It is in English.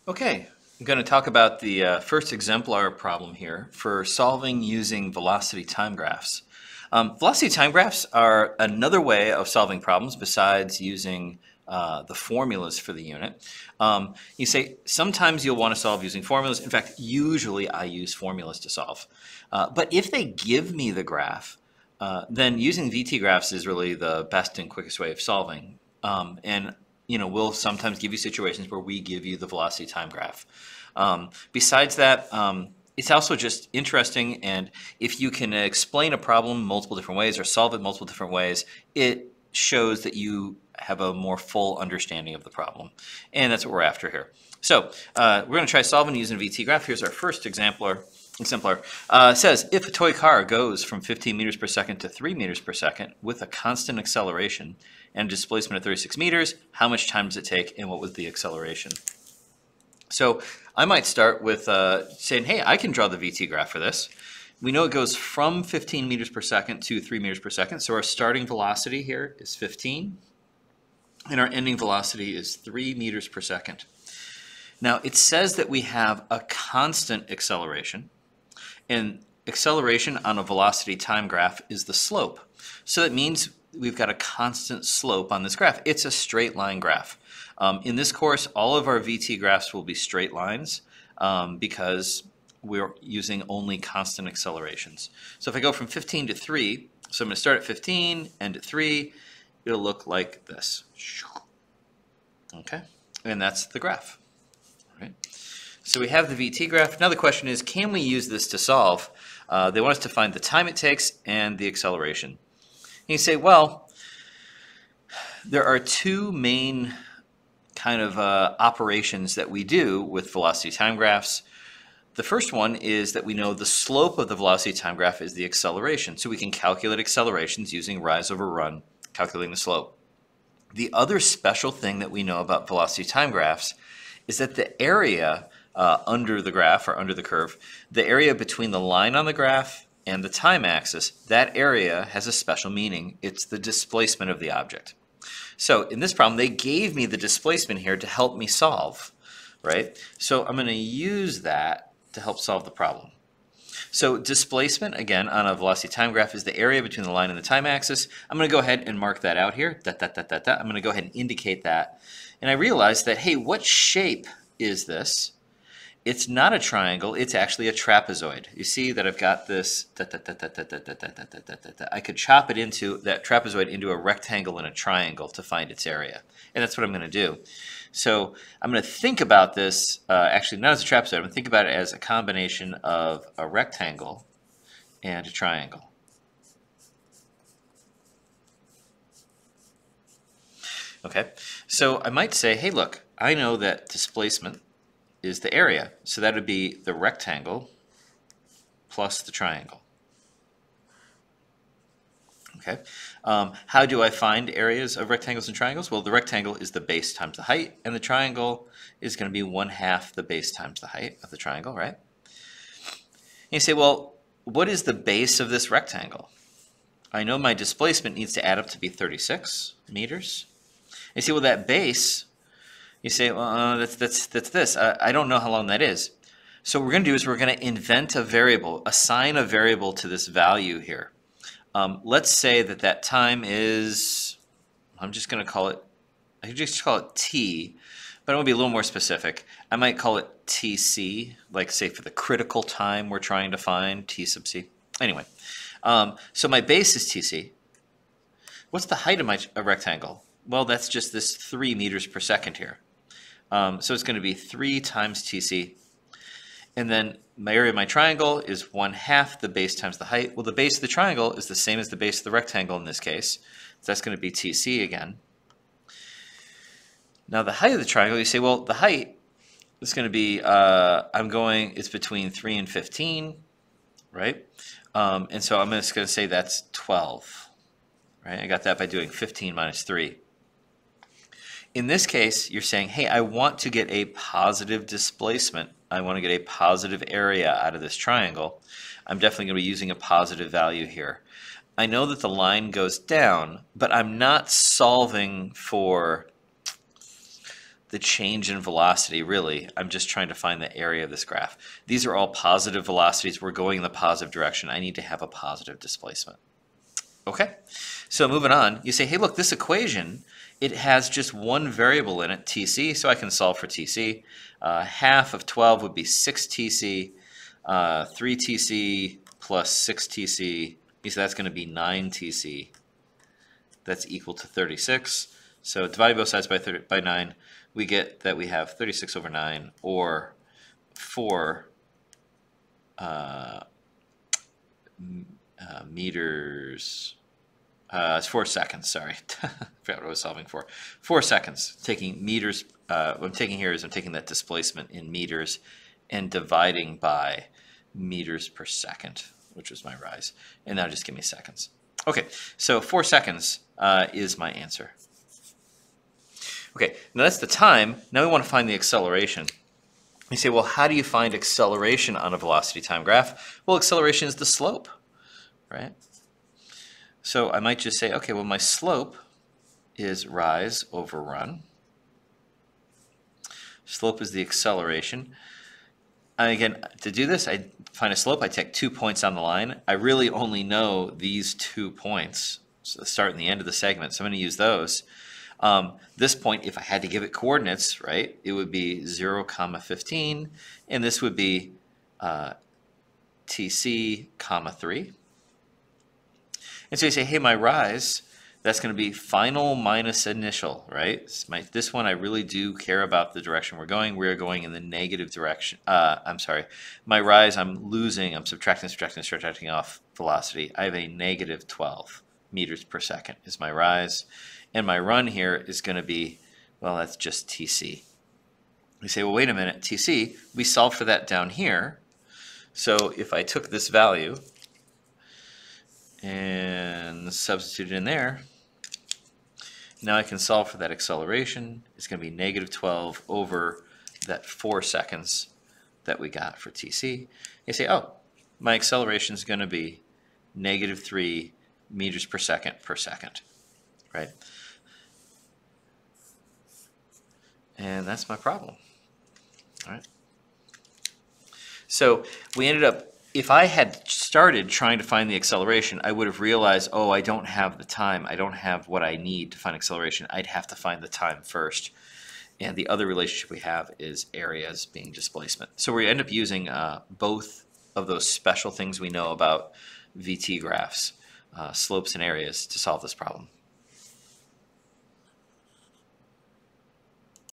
Okay, I'm going to talk about the first exemplar problem here for solving using velocity time graphs. Velocity time graphs are another way of solving problems besides using the formulas for the unit. You say sometimes you'll want to solve using formulas. In fact, usually I use formulas to solve. But if they give me the graph, then using VT graphs is really the best and quickest way of solving. And we'll sometimes give you situations where we give you the velocity time graph. Besides that, it's also just interesting, and if you can explain a problem multiple different ways or solve it multiple different ways, it shows that you have a more full understanding of the problem. And that's what we're after here. So we're going to try solving using a VT graph. Here's our first exemplar. Says if a toy car goes from 15 meters per second to 3 meters per second with a constant acceleration and displacement of 36 meters, how much time does it take and what was the acceleration? So I might start with saying, hey, I can draw the VT graph for this. We know it goes from 15 meters per second to 3 meters per second. So our starting velocity here is 15 and our ending velocity is 3 meters per second. Now it says that we have a constant acceleration. And acceleration on a velocity time graph is the slope. So that means we've got a constant slope on this graph. It's a straight line graph. In this course, all of our VT graphs will be straight lines because we're using only constant accelerations. So if I go from 15 to 3, so I'm going to start at 15, end at 3, it'll look like this. Okay, and that's the graph. All right. So we have the VT graph. Now the question is, can we use this to solve? They want us to find the time it takes and the acceleration. And you say, well, there are two main kind of operations that we do with velocity time graphs. The first one is that we know the slope of the velocity time graph is the acceleration. So we can calculate accelerations using rise over run, calculating the slope. The other special thing that we know about velocity time graphs is that the area under the graph or under the curve, the area between the line on the graph and the time axis, that area has a special meaning. It's the displacement of the object. So in this problem, they gave me the displacement here to help me solve, right? So I'm going to use that to help solve the problem. So displacement, again, on a velocity time graph is the area between the line and the time axis. I'm going to go ahead and mark that out here. I'm going to go ahead and indicate that. And I realized that, hey, what shape is this? It's not a triangle, it's actually a trapezoid. You see that I've got this, I could chop it into, that trapezoid into a rectangle and a triangle to find its area. And that's what I'm going to do. So I'm going to think about this, actually not as a trapezoid, I'm going to think about it as a combination of a rectangle and a triangle. Okay, so I might say, hey look, I know that displacement is the area. So that would be the rectangle plus the triangle. Okay. How do I find areas of rectangles and triangles? Well, the rectangle is the base times the height, and the triangle is going to be 1/2 the base times the height of the triangle, right? And you say, well, what is the base of this rectangle? I know my displacement needs to add up to be 36 meters. And you say, well, that base, you say, well, that's this. I don't know how long that is. So what we're going to do is we're going to invent a variable, assign a variable to this value here. Let's say that that time is, I'm just going to call it, I could just call it t, but I want to be a little more specific. I might call it tc, like say for the critical time we're trying to find, t sub c. Anyway, so my base is tc. What's the height of my rectangle? Well, that's just this 3 meters per second here. So it's going to be 3 times tc. And then my area of my triangle is 1/2 the base times the height. Well, the base of the triangle is the same as the base of the rectangle in this case. So that's going to be tc again. Now the height of the triangle, you say, well, the height is going to be, it's between 3 and 15, right? And so I'm just going to say that's 12, right? I got that by doing 15 minus 3. In this case, you're saying, hey, I want to get a positive displacement. I want to get a positive area out of this triangle. I'm definitely going to be using a positive value here. I know that the line goes down, but I'm not solving for the change in velocity, really. I'm just trying to find the area of this graph. These are all positive velocities. We're going in the positive direction. I need to have a positive displacement. Okay, so moving on, you say, hey, look, this equation, it has just one variable in it, TC, so I can solve for TC. Half of 12 would be 6TC, 3TC plus 6TC, so that's going to be 9TC. That's equal to 36. So dividing both sides by 9, we get that we have 36 over 9, or 4 meters. It's 4 seconds, sorry. I forgot what I was solving for. 4 seconds. Taking meters, what I'm taking here is I'm taking that displacement in meters and dividing by meters per second, which was my rise. And now just give me seconds. Okay, so 4 seconds is my answer. Okay, now that's the time. Now we want to find the acceleration. You say, well, how do you find acceleration on a velocity time graph? Well, acceleration is the slope, right? So I might just say, okay, well, my slope is rise over run. Slope is the acceleration. And again, to do this, I find a slope. I take 2 points on the line. I really only know these 2 points, so the start and the end of the segment, so I'm going to use those. This point, if I had to give it coordinates, right, it would be 0, 15, and this would be TC, 3. And so you say, hey, my rise, that's going to be final minus initial, right? This one, I really do care about the direction we're going. We're going in the negative direction. I'm sorry. My rise, I'm losing, I'm subtracting off velocity. I have a negative 12 meters per second is my rise. And my run here is going to be, well, that's just TC. We say, well, wait a minute, TC, we solved for that down here. So if I took this value and substitute it in there, now I can solve for that acceleration. It's going to be negative 12 over that 4 seconds that we got for TC. You say, oh, my acceleration is going to be negative 3 meters per second, right? And that's my problem, all right? So we ended up, if I had started trying to find the acceleration, I would have realized, oh, I don't have the time. I don't have what I need to find acceleration. I'd have to find the time first. And the other relationship we have is areas being displacement. So we end up using both of those special things we know about VT graphs, slopes and areas, to solve this problem.